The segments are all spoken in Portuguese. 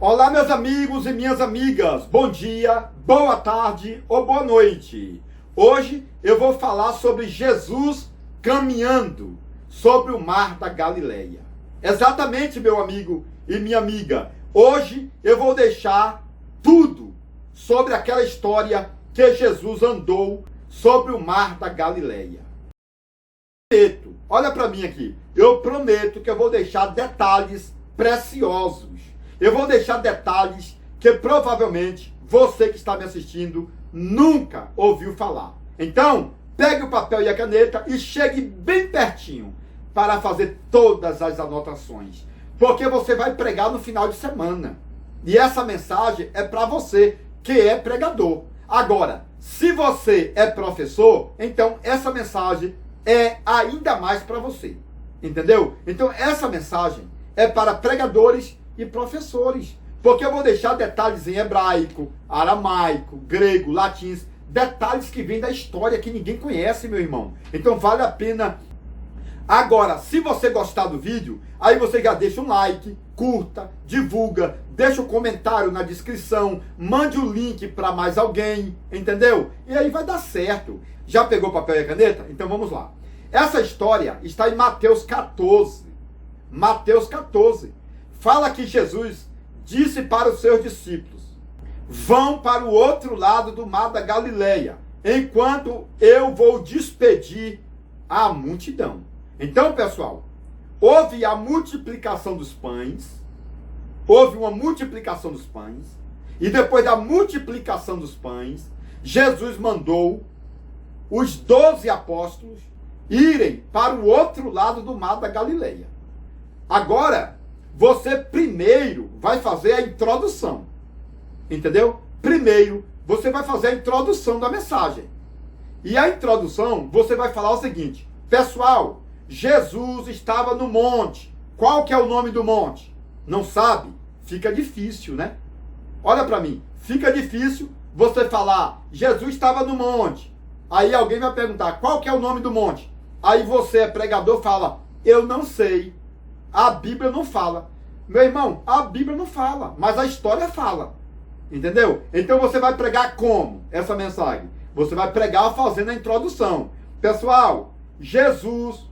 Olá, meus amigos e minhas amigas, bom dia, boa tarde ou boa noite. Hoje eu vou falar sobre Jesus caminhando sobre o mar da Galileia. Exatamente, meu amigo e minha amiga. Hoje eu vou deixar tudo sobre aquela história que Jesus andou sobre o mar da Galileia. Olha para mim aqui, eu prometo que eu vou deixar detalhes preciosos. Eu vou deixar detalhes que provavelmente você que está me assistindo nunca ouviu falar. Então, pegue o papel e a caneta e chegue bem pertinho para fazer todas as anotações. Porque você vai pregar no final de semana. E essa mensagem é para você que é pregador. Agora, se você é professor, então essa mensagem é ainda mais para você. Entendeu? Então, essa mensagem é para pregadores e professores, porque eu vou deixar detalhes em hebraico, aramaico, grego, latim, detalhes que vêm da história que ninguém conhece, meu irmão. Então vale a pena. Agora, se você gostar do vídeo, aí você já deixa um like, curta, divulga, deixa um comentário na descrição, mande o link para mais alguém, entendeu? E aí vai dar certo. Já pegou papel e caneta? Então vamos lá. Essa história está em Mateus 14. Mateus 14. Fala que Jesus disse para os seus discípulos: vão para o outro lado do mar da Galileia, enquanto eu vou despedir a multidão. Então, pessoal, houve a multiplicação dos pães, houve uma multiplicação dos pães, e depois da multiplicação dos pães, Jesus mandou os 12 apóstolos irem para o outro lado do mar da Galileia. Agora, você primeiro vai fazer a introdução, entendeu? Primeiro, você vai fazer a introdução da mensagem. E a introdução, você vai falar o seguinte: pessoal, Jesus estava no monte. Qual que é o nome do monte? Não sabe? Fica difícil, né? Olha para mim, fica difícil você falar, Jesus estava no monte. Aí alguém vai perguntar, qual que é o nome do monte? Aí você, pregador, fala, eu não sei. A Bíblia não fala. Meu irmão, a Bíblia não fala, mas a história fala. Entendeu? Então você vai pregar como essa mensagem? Você vai pregar fazendo a introdução. Pessoal, Jesus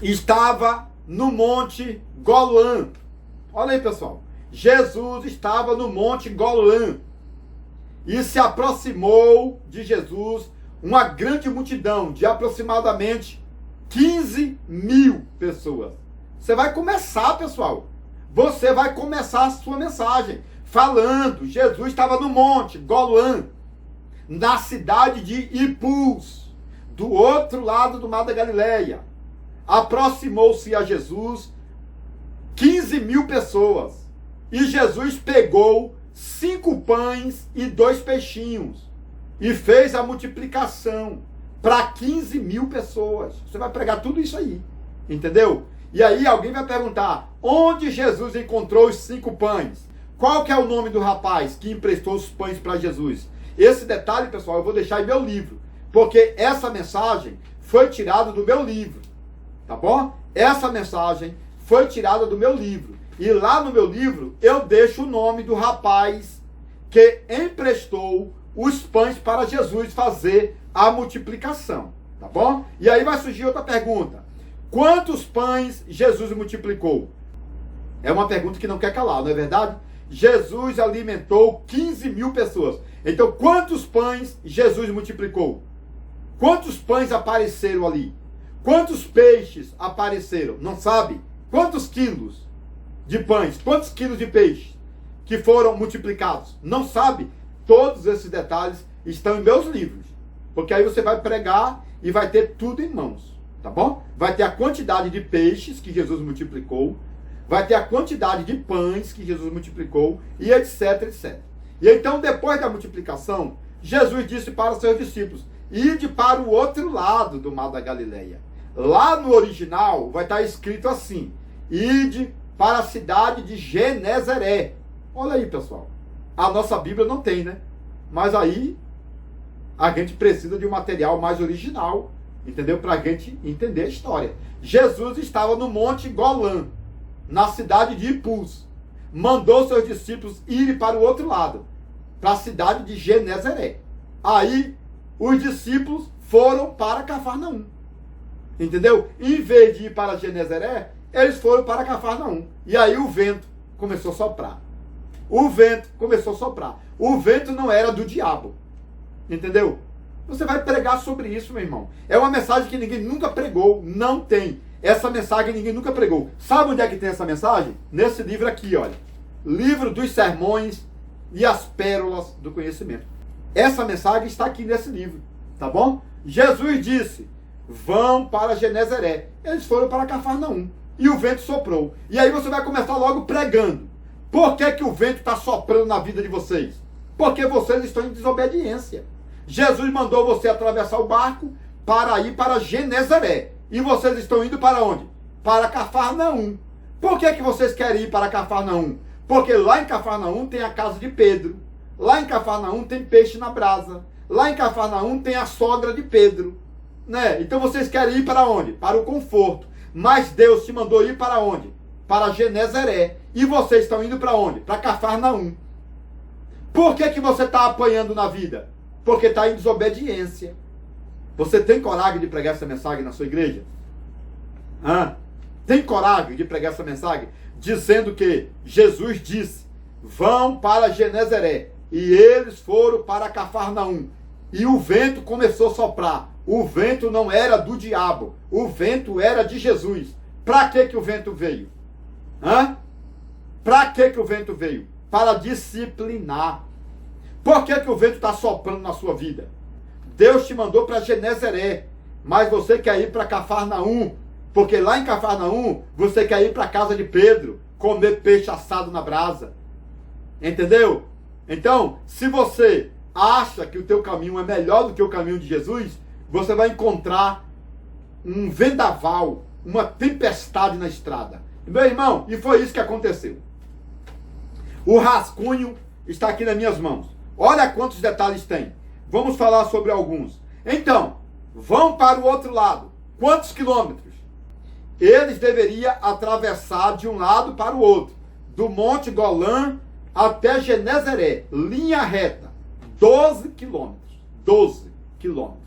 estava no Monte Golã. Olha aí, pessoal. Jesus estava no Monte Golã. E se aproximou de Jesus uma grande multidão de aproximadamente 15 mil pessoas. Você vai começar, pessoal. Você vai começar a sua mensagem falando, Jesus estava no monte Golã, na cidade de Ipus, do outro lado do mar da Galileia. Aproximou-se a Jesus 15 mil pessoas. E Jesus pegou 5 pães e 2 peixinhos e fez a multiplicação para 15 mil pessoas. Você vai pregar tudo isso aí, entendeu? E aí alguém vai perguntar, onde Jesus encontrou os 5 pães? Qual que é o nome do rapaz que emprestou os pães para Jesus? Esse detalhe, pessoal, eu vou deixar em meu livro, porque essa mensagem foi tirada do meu livro, tá bom? Essa mensagem foi tirada do meu livro. E lá no meu livro, eu deixo o nome do rapaz que emprestou os pães para Jesus fazer a multiplicação, tá bom? E aí vai surgir outra pergunta. Quantos pães Jesus multiplicou? É uma pergunta que não quer calar, não é verdade? Jesus alimentou 15 mil pessoas. Então, quantos pães Jesus multiplicou? Quantos pães apareceram ali? Quantos peixes apareceram? Não sabe? Quantos quilos de pães? Quantos quilos de peixe que foram multiplicados? Não sabe? Todos esses detalhes estão em meus livros. Porque aí você vai pregar e vai ter tudo em mãos. Tá bom? Vai ter a quantidade de peixes que Jesus multiplicou, vai ter a quantidade de pães que Jesus multiplicou, e etc, etc. E então, depois da multiplicação, Jesus disse para os seus discípulos, ide para o outro lado do mar da Galileia. Lá no original vai estar escrito assim, ide para a cidade de Genezaré. Olha aí, pessoal. A nossa Bíblia não tem, né? Mas aí, a gente precisa de um material mais original, entendeu? Para a gente entender a história. Jesus estava no Monte Golã, na cidade de Ipus. mandou seus discípulos irem para o outro lado, para a cidade de Genezaré. Aí, os discípulos foram para Cafarnaum. Entendeu? Em vez de ir para Genezaré, eles foram para Cafarnaum. E aí o vento começou a soprar. O vento começou a soprar. O vento não era do diabo. Entendeu? Você vai pregar sobre isso, meu irmão. É uma mensagem que ninguém nunca pregou. Não tem. Essa mensagem ninguém nunca pregou. Sabe onde é que tem essa mensagem? Nesse livro aqui, olha. Livro dos Sermões e as Pérolas do Conhecimento. Essa mensagem está aqui nesse livro. Tá bom? Jesus disse: vão para Genezaré. Eles foram para Cafarnaum. E o vento soprou. E aí você vai começar logo pregando. Por que que o vento está soprando na vida de vocês? Porque vocês estão em desobediência. Jesus mandou você atravessar o barco para ir para Genezaré. E vocês estão indo para onde? Para Cafarnaum. Por que que vocês querem ir para Cafarnaum? Porque lá em Cafarnaum tem a casa de Pedro. Lá em Cafarnaum tem peixe na brasa. Lá em Cafarnaum tem a sogra de Pedro. Né? Então vocês querem ir para onde? Para o conforto. Mas Deus te mandou ir para onde? Para Genezaré. E vocês estão indo para onde? Para Cafarnaum. Por que que você está apanhando na vida? Porque está em desobediência. Você tem coragem de pregar essa mensagem na sua igreja? Tem coragem de pregar essa mensagem? Dizendo que Jesus disse: vão para Genezaré. E eles foram para Cafarnaum. E o vento começou a soprar. O vento não era do diabo. O vento era de Jesus. Para que o vento veio? Para que o vento veio? Para disciplinar. Por que o vento está soprando na sua vida? Deus te mandou para Genezaré, mas você quer ir para Cafarnaum, porque lá em Cafarnaum você quer ir para a casa de Pedro, comer peixe assado na brasa. Entendeu? Então, se você acha que o teu caminho é melhor do que o caminho de Jesus, você vai encontrar um vendaval, uma tempestade na estrada. Meu irmão, e foi isso que aconteceu. O rascunho está aqui nas minhas mãos. Olha quantos detalhes tem. Vamos falar sobre alguns. Então, vão para o outro lado. Quantos quilômetros? Eles deveriam atravessar de um lado para o outro. Do Monte Golã até Genezaré. Linha reta. 12 quilômetros. 12 quilômetros.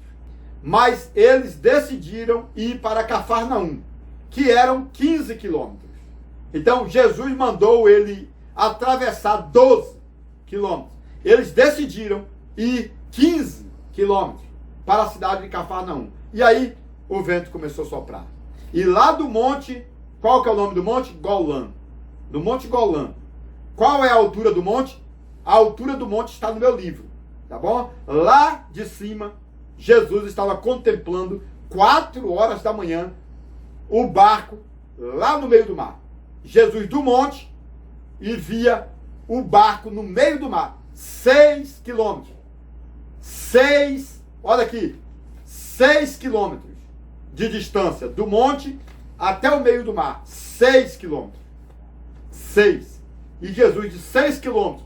Mas eles decidiram ir para Cafarnaum, que eram 15 quilômetros. Então, Jesus mandou ele atravessar 12 quilômetros. Eles decidiram ir 15 quilômetros para a cidade de Cafarnaum. E aí, o vento começou a soprar. E lá do monte, qual que é o nome do monte? Golã. Do Monte Golã. Qual é a altura do monte? A altura do monte está no meu livro. Tá bom? Lá de cima, Jesus estava contemplando, 4 horas da manhã, o barco lá no meio do mar. Jesus do monte e via o barco no meio do mar. 6 quilômetros. 6, olha aqui, 6 quilômetros de distância do monte até o meio do mar. 6 quilômetros. 6. E Jesus de 6 quilômetros,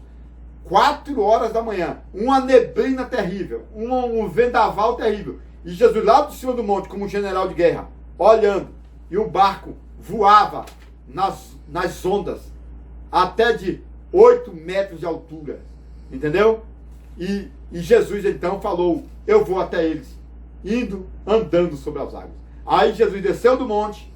4 horas da manhã, uma neblina terrível, um vendaval terrível. E Jesus lá de cima do monte, como um general de guerra, olhando. E o barco voava nas ondas, até de 8 metros de altura. Entendeu? E Jesus então falou: eu vou até eles, indo, andando sobre as águas. Aí Jesus desceu do monte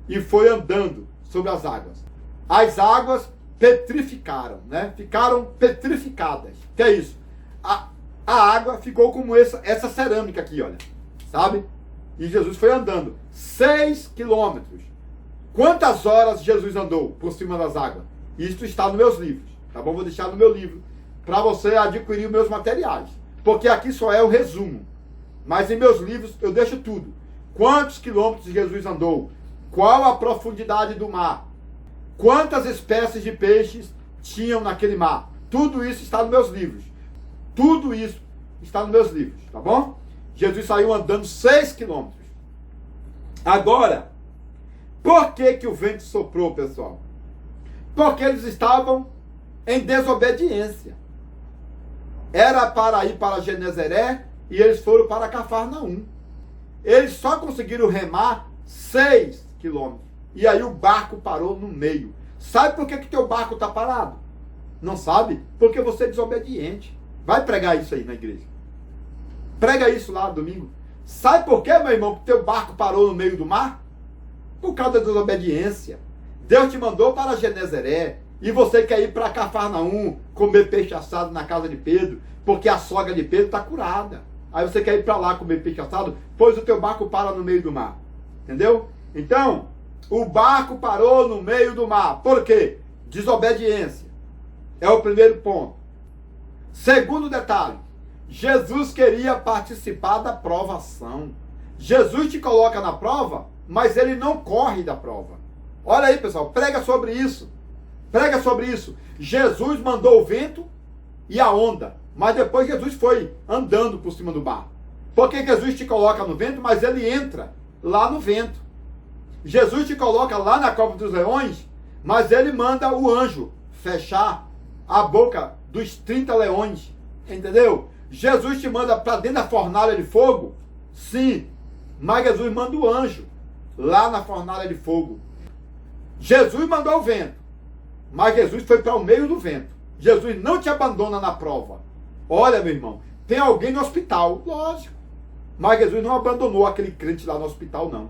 e foi andando sobre as águas. As águas petrificaram, né? Ficaram petrificadas. Que é isso? A água ficou como essa cerâmica aqui, olha. Sabe? E Jesus foi andando 6 quilômetros. Quantas horas Jesus andou por cima das águas? Isso está nos meus livros. Tá bom? Vou deixar no meu livro para você adquirir os meus materiais. Porque aqui só é o resumo. Mas em meus livros eu deixo tudo. Quantos quilômetros Jesus andou? Qual a profundidade do mar? Quantas espécies de peixes tinham naquele mar? Tudo isso está nos meus livros. Tudo isso está nos meus livros, tá bom? Jesus saiu andando 6 quilômetros. Agora, por que o vento soprou, pessoal? Porque eles estavam em desobediência. Era para ir para Genezaré e eles foram para Cafarnaum. Eles só conseguiram remar 6 quilômetros. E aí o barco parou no meio. Sabe por que que teu barco está parado? Não sabe? Porque você é desobediente. Vai pregar isso aí na igreja. Prega isso lá domingo. Sabe por que, meu irmão, que teu barco parou no meio do mar? Por causa da desobediência. Deus te mandou para Genezaré. E você quer ir para Cafarnaum comer peixe assado na casa de Pedro, porque a sogra de Pedro está curada. Aí você quer ir para lá comer peixe assado, pois o teu barco para no meio do mar. Entendeu? Então, o barco parou no meio do mar. Por quê? Desobediência. É o primeiro ponto. Segundo detalhe, Jesus queria participar da provação. Jesus te coloca na prova, mas ele não corre da prova. Olha aí, pessoal, prega sobre isso. Prega sobre isso. Jesus mandou o vento e a onda, mas depois Jesus foi andando por cima do barco. Porque Jesus te coloca no vento, mas ele entra lá no vento. Jesus te coloca lá na cova dos leões, mas ele manda o anjo fechar a boca dos 30 leões. Entendeu? Jesus te manda para dentro da fornalha de fogo? Sim. Mas Jesus manda o anjo lá na fornalha de fogo. Jesus mandou o vento, mas Jesus foi para o meio do vento. Jesus não te abandona na prova. Olha, meu irmão, tem alguém no hospital, lógico. Mas Jesus não abandonou aquele crente lá no hospital, não.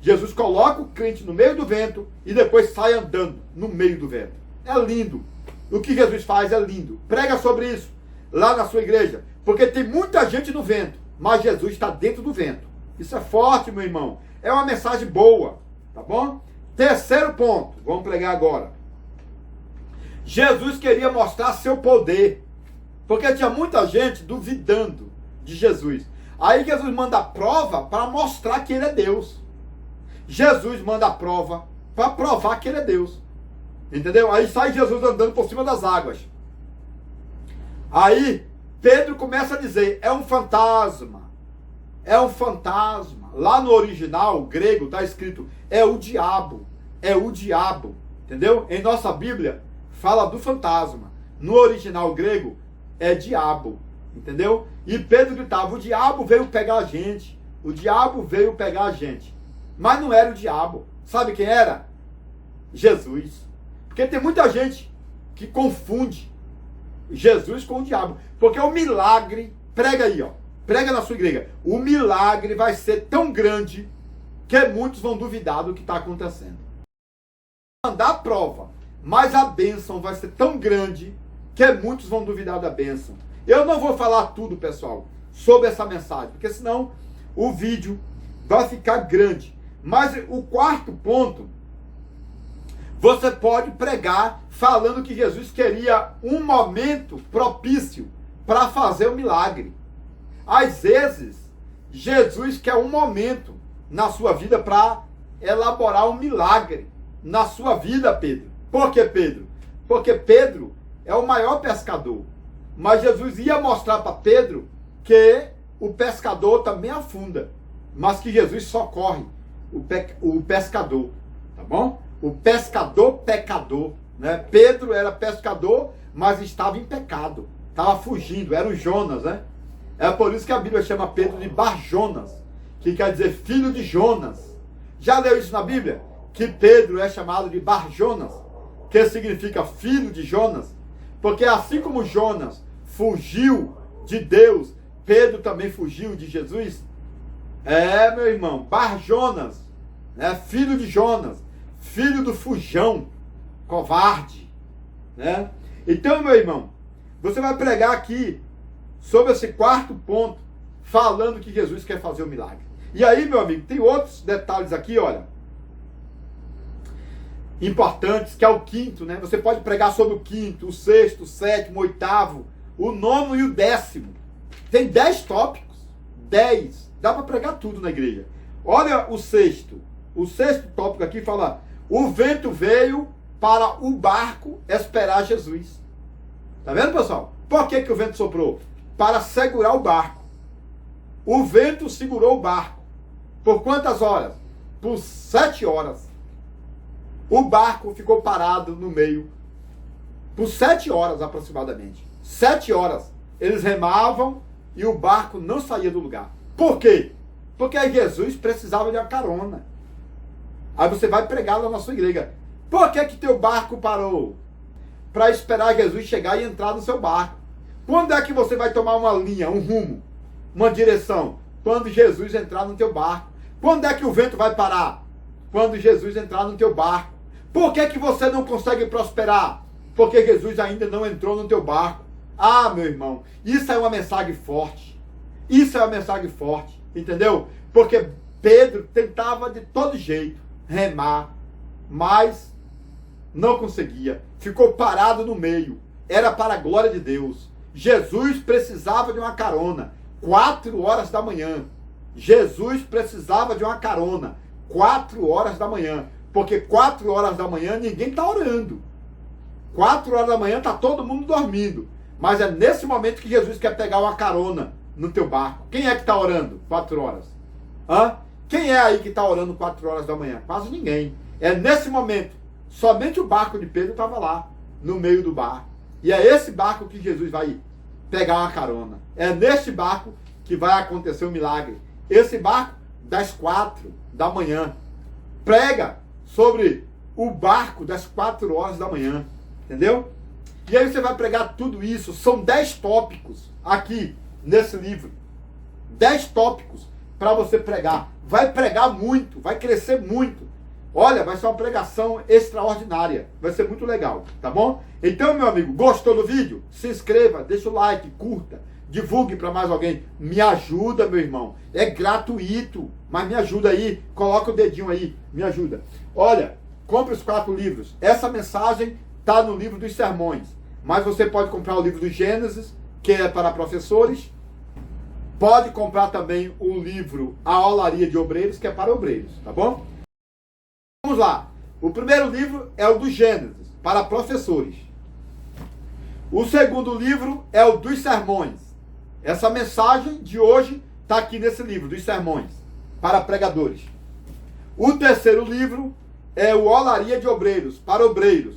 Jesus coloca o crente no meio do vento e depois sai andando no meio do vento. É lindo. O que Jesus faz é lindo. Prega sobre isso lá na sua igreja. Porque tem muita gente no vento, mas Jesus está dentro do vento. Isso é forte, meu irmão. É uma mensagem boa, tá bom? Terceiro ponto, vamos pregar agora. Jesus queria mostrar seu poder, porque tinha muita gente duvidando de Jesus. Aí Jesus manda a prova para mostrar que ele é Deus. Jesus manda a prova para provar que ele é Deus. Entendeu? Aí sai Jesus andando por cima das águas. Aí Pedro começa a dizer, é um fantasma. É um fantasma. Lá no original grego está escrito, é o diabo. É o diabo. Entendeu? Em nossa Bíblia fala do fantasma. No original grego é diabo. Entendeu? E Pedro gritava, o diabo veio pegar a gente. O diabo veio pegar a gente. Mas não era o diabo. Sabe quem era? Jesus. Porque tem muita gente que confunde Jesus com o diabo. Porque o milagre, prega aí, ó. Prega na sua igreja. O milagre vai ser tão grande que muitos vão duvidar do que está acontecendo. Mandar a prova, mas a bênção vai ser tão grande que muitos vão duvidar da bênção. Eu não vou falar tudo, pessoal, sobre essa mensagem, porque senão o vídeo vai ficar grande. Mas o quarto ponto, você pode pregar falando que Jesus queria um momento propício para fazer o milagre. Às vezes, Jesus quer um momento na sua vida para elaborar um milagre na sua vida, Pedro. Por que Pedro? Porque Pedro é o maior pescador. Mas Jesus ia mostrar para Pedro que o pescador também afunda, mas que Jesus socorre o pescador, tá bom? O pescador pecador, né? Pedro era pescador, mas estava em pecado, estava fugindo, era o Jonas, né? É por isso que a Bíblia chama Pedro de Bar-Jonas, que quer dizer filho de Jonas. Já leu isso na Bíblia? Que Pedro é chamado de Bar-Jonas, que significa filho de Jonas, porque assim como Jonas fugiu de Deus, Pedro também fugiu de Jesus. É, meu irmão, Bar-Jonas, né? Filho de Jonas, filho do fujão, covarde, né? Então, meu irmão, você vai pregar aqui sobre esse quarto ponto, falando que Jesus quer fazer o milagre. E aí, meu amigo, tem outros detalhes aqui, olha, importantes, que é o quinto, né? Você pode pregar sobre o quinto, o sexto, o sétimo, o oitavo, o nono e o décimo. Tem 10 tópicos, 10. Dá para pregar tudo na igreja. Olha o sexto. O sexto tópico aqui fala, o vento veio para o barco esperar Jesus. Tá vendo, pessoal? Por que que o vento soprou? Para segurar o barco. O vento segurou o barco. Por quantas horas? Por 7 horas. O barco ficou parado no meio. Por 7 horas aproximadamente. 7 horas. Eles remavam e o barco não saía do lugar. Por quê? Porque Jesus precisava de uma carona. Aí você vai pregar lá na sua igreja. Por que teu barco parou? Para esperar Jesus chegar e entrar no seu barco. Quando é que você vai tomar uma linha, um rumo, uma direção? Quando Jesus entrar no teu barco. Quando é que o vento vai parar? Quando Jesus entrar no teu barco. Por que você não consegue prosperar? Porque Jesus ainda não entrou no teu barco. Ah, meu irmão, isso é uma mensagem forte. Isso é uma mensagem forte, entendeu? Porque Pedro tentava de todo jeito remar, mas não conseguia. Ficou parado no meio. Era para a glória de Deus. Jesus precisava de uma carona. 4 horas da manhã. Jesus precisava de uma carona. 4 horas da manhã. Porque 4 horas da manhã ninguém está orando. 4 horas da manhã está todo mundo dormindo. Mas é nesse momento que Jesus quer pegar uma carona no teu barco. Quem é que está orando 4 horas? Hã? Quem é aí que está orando 4 horas da manhã? Quase ninguém. É nesse momento. Somente o barco de Pedro estava lá, no meio do barco. E é esse barco que Jesus vai pegar uma carona. É neste barco que vai acontecer o milagre. Esse barco das 4 da manhã. Prega sobre o barco das 4 horas da manhã. Entendeu? E aí você vai pregar tudo isso. São 10 tópicos aqui nesse livro. 10 tópicos para você pregar. Vai pregar muito, vai crescer muito. Olha, vai ser uma pregação extraordinária. Vai ser muito legal, tá bom? Então, meu amigo, gostou do vídeo? Se inscreva, deixa o like, curta, divulgue para mais alguém. Me ajuda, meu irmão. É gratuito, mas me ajuda aí. Coloca o dedinho aí, me ajuda. Olha, compre os 4 livros. Essa mensagem está no livro dos sermões. Mas você pode comprar o livro do Gênesis, que é para professores. Pode comprar também o livro A Olaria de Obreiros, que é para obreiros, tá bom? Vamos lá. O primeiro livro é o do Gênesis, para professores. O segundo livro é o dos sermões. Essa mensagem de hoje está aqui nesse livro, dos sermões, para pregadores. O terceiro livro é o Olaria de Obreiros, para obreiros.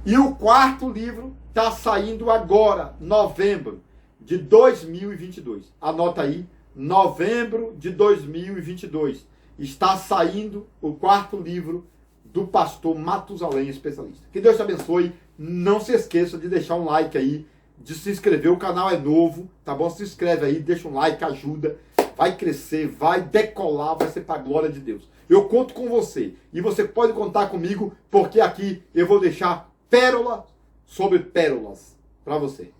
E o quarto livro está saindo agora, novembro de 2022. Anota aí, novembro de 2022. Está saindo o quarto livro do pastor Matusalém, especialista. Que Deus te abençoe. Não se esqueça de deixar um like aí, de se inscrever. O canal é novo, tá bom? Se inscreve aí, deixa um like, ajuda. Vai crescer, vai decolar, vai ser para a glória de Deus. Eu conto com você. E você pode contar comigo, porque aqui eu vou deixar pérola sobre pérolas para você.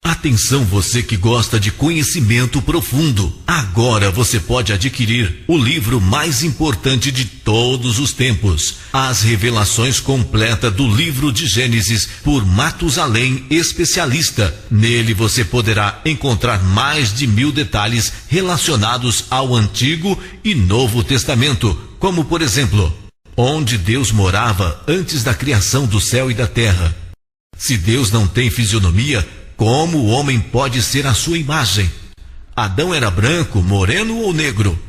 Atenção, você que gosta de conhecimento profundo. Agora você pode adquirir o livro mais importante de todos os tempos, As Revelações Completas do Livro de Gênesis, por Matusalém, especialista. Nele você poderá encontrar mais de 1000 detalhes relacionados ao Antigo e Novo Testamento, como por exemplo, onde Deus morava antes da criação do céu e da terra. Se Deus não tem fisionomia, como o homem pode ser a sua imagem? Adão era branco, moreno ou negro?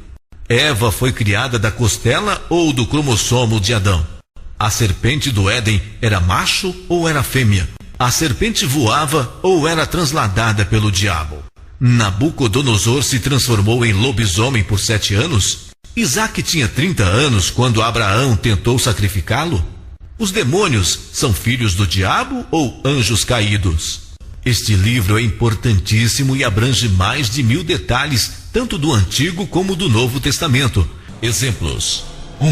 Eva foi criada da costela ou do cromossomo de Adão? A serpente do Éden era macho ou era fêmea? A serpente voava ou era transladada pelo diabo? Nabucodonosor se transformou em lobisomem por 7 anos? Isaac tinha 30 anos quando Abraão tentou sacrificá-lo? Os demônios são filhos do diabo ou anjos caídos? Este livro é importantíssimo e abrange mais de 1000 detalhes, tanto do Antigo como do Novo Testamento. Exemplos: 1.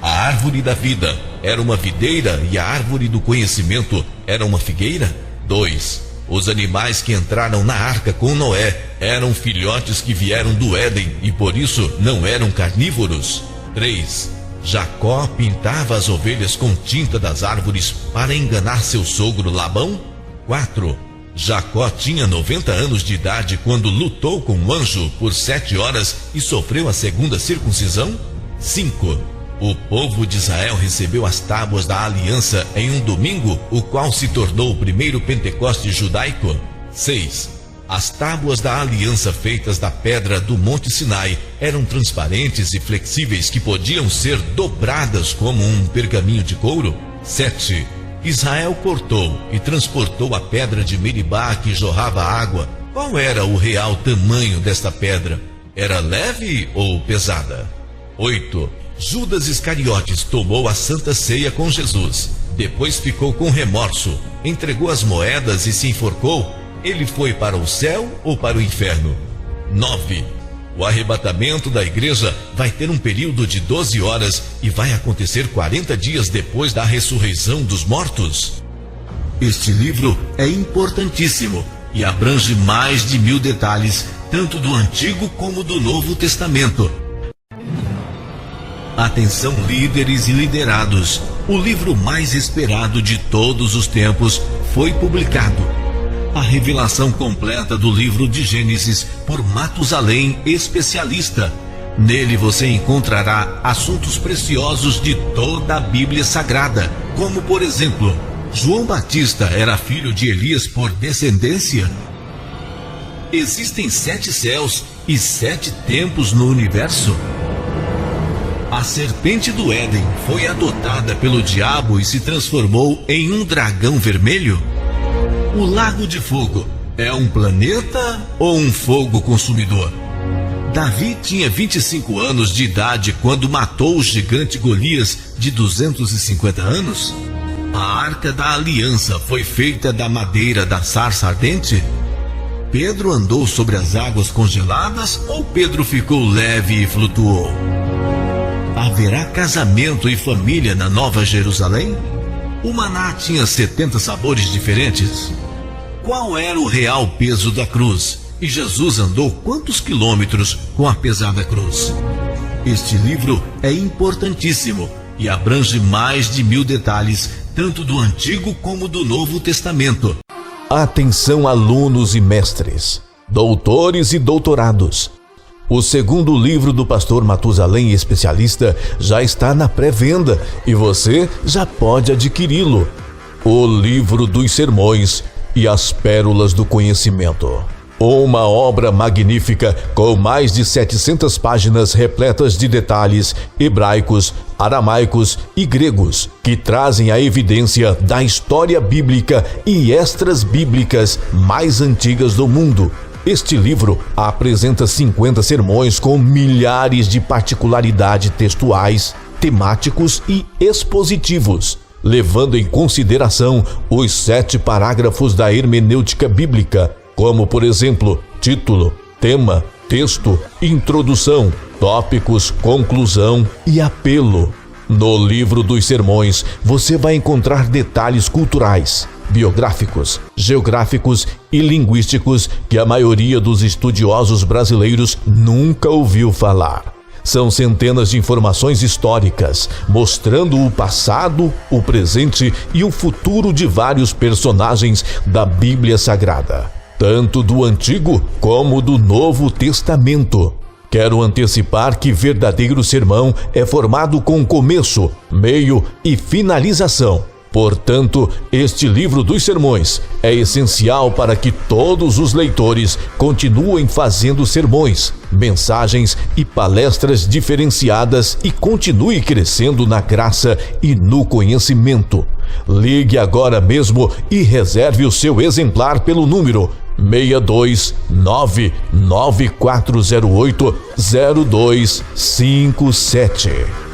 A árvore da vida era uma videira e a árvore do conhecimento era uma figueira? 2. Os animais que entraram na arca com Noé eram filhotes que vieram do Éden e por isso não eram carnívoros? 3. Jacó pintava as ovelhas com tinta das árvores para enganar seu sogro Labão? 4. Jacó tinha 90 anos de idade quando lutou com um anjo por 7 horas e sofreu a segunda circuncisão? 5. O povo de Israel recebeu as tábuas da aliança em um domingo, o qual se tornou o primeiro Pentecoste judaico? 6. As tábuas da aliança feitas da pedra do Monte Sinai eram transparentes e flexíveis que podiam ser dobradas como um pergaminho de couro? 7. Israel cortou e transportou a pedra de Meribá que jorrava água. Qual era o real tamanho desta pedra? Era leve ou pesada? 8. Judas Iscariotes tomou a Santa Ceia com Jesus. Depois ficou com remorso, entregou as moedas e se enforcou. Ele foi para o céu ou para o inferno? 9. O arrebatamento da igreja vai ter um período de 12 horas e vai acontecer 40 dias depois da ressurreição dos mortos. Este livro é importantíssimo e abrange mais de 1000 detalhes, tanto do Antigo como do Novo Testamento. Atenção, líderes e liderados! O livro mais esperado de todos os tempos foi publicado. A revelação completa do livro de Gênesis por Matusalém, especialista. Nele você encontrará assuntos preciosos de toda a Bíblia Sagrada, como por exemplo, João Batista era filho de Elias por descendência? Existem 7 céus e 7 tempos no universo? A serpente do Éden foi adotada pelo diabo e se transformou em um dragão vermelho? O Lago de Fogo é um planeta ou um fogo consumidor? Davi tinha 25 anos de idade quando matou o gigante Golias, de 250 anos? A Arca da Aliança foi feita da madeira da sarça ardente? Pedro andou sobre as águas congeladas ou Pedro ficou leve e flutuou? Haverá casamento e família na Nova Jerusalém? O maná tinha 70 sabores diferentes? Qual era o real peso da cruz? E Jesus andou quantos quilômetros com a pesada cruz? Este livro é importantíssimo e abrange mais de 1000 detalhes, tanto do Antigo como do Novo Testamento. Atenção, alunos e mestres, doutores e doutorados. O segundo livro do pastor Matusalém, especialista, já está na pré-venda e você já pode adquiri-lo. O Livro dos Sermões e as Pérolas do Conhecimento. Uma obra magnífica com mais de 700 páginas repletas de detalhes hebraicos, aramaicos e gregos que trazem a evidência da história bíblica e extras bíblicas mais antigas do mundo. Este livro apresenta 50 sermões com milhares de particularidades textuais, temáticos e expositivos, levando em consideração os 7 parágrafos da hermenêutica bíblica, como, por exemplo, título, tema, texto, introdução, tópicos, conclusão e apelo. No Livro dos Sermões, você vai encontrar detalhes culturais, biográficos, geográficos e linguísticos que a maioria dos estudiosos brasileiros nunca ouviu falar. São centenas de informações históricas, mostrando o passado, o presente e o futuro de vários personagens da Bíblia Sagrada, tanto do Antigo como do Novo Testamento. Quero antecipar que verdadeiro sermão é formado com começo, meio e finalização. Portanto, este livro dos sermões é essencial para que todos os leitores continuem fazendo sermões, mensagens e palestras diferenciadas e continue crescendo na graça e no conhecimento. Ligue agora mesmo e reserve o seu exemplar pelo número 62994080257.